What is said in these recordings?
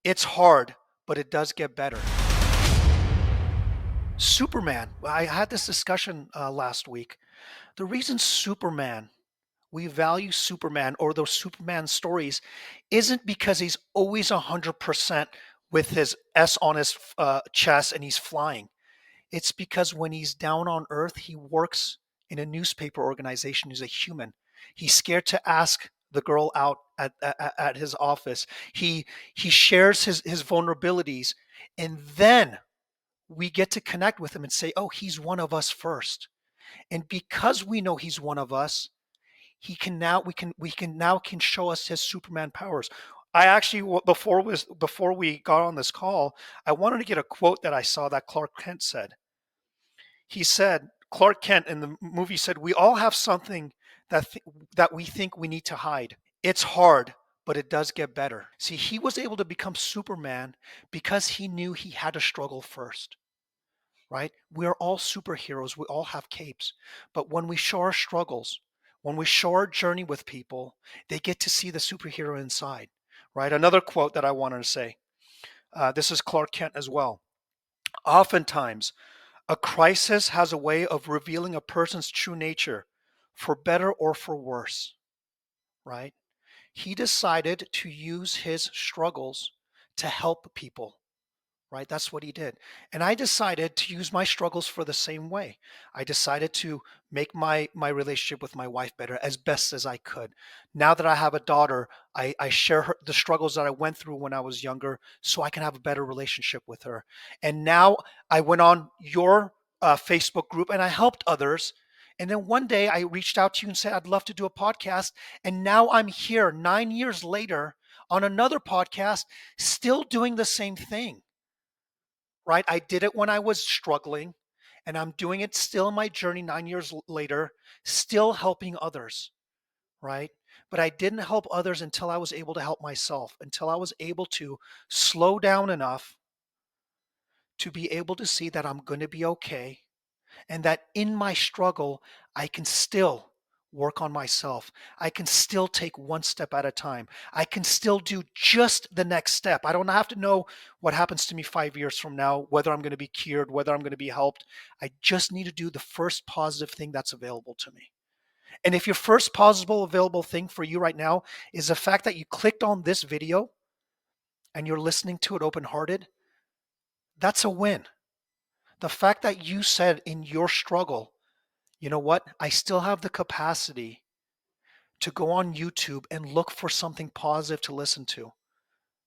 It's hard, but it does get better. Superman. I had this discussion last week. The reason we value Superman or those Superman stories isn't because he's always 100% with his S on his chest and he's flying. It's because when he's down on Earth, he works in a newspaper organization. He's a human. He's scared to ask the girl out at his office. He shares his vulnerabilities, and then we get to connect with him and say, "Oh, he's one of us first." And because we know he's one of us, he can now we can now can show us his Superman powers. I actually before we got on this call, I wanted to get a quote that I saw that Clark Kent said. He said, Clark Kent in the movie said, "We all have something that we think we need to hide. It's hard, but it does get better." See, he was able to become Superman because he knew he had to struggle first, right? We are all superheroes. We all have capes. But when we show our struggles, when we show our journey with people, they get to see the superhero inside, right? Another quote that I wanted to say, this is Clark Kent as well. Oftentimes, a crisis has a way of revealing a person's true nature, for better or for worse, right? He decided to use his struggles to help people, right? That's what he did. And I decided to use my struggles for the same way. I decided to make my relationship with my wife better as best as I could. Now that I have a daughter, I share the struggles that I went through when I was younger so I can have a better relationship with her. And now I went on your Facebook group and I helped others. And then one day I reached out to you and said, I'd love to do a podcast. And now I'm here 9 years later on another podcast, still doing the same thing, right? I did it when I was struggling, and I'm doing it still in my journey 9 years later, still helping others, right? But I didn't help others until I was able to help myself, until I was able to slow down enough to be able to see that I'm going to be okay and that in my struggle, I can still work on myself. I can still take one step at a time. I can still do just the next step. I don't have to know what happens to me 5 years from now, whether I'm going to be cured, whether I'm going to be helped. I just need to do the first positive thing that's available to me. And if your first possible available thing for you right now is the fact that you clicked on this video and you're listening to it open hearted, that's a win. The fact that you said in your struggle, you know what? I still have the capacity to go on YouTube and look for something positive to listen to.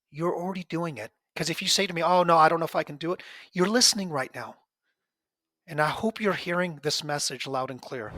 You're already doing it. Because if you say to me, oh, no, I don't know if I can do it, you're listening right now. And I hope you're hearing this message loud and clear.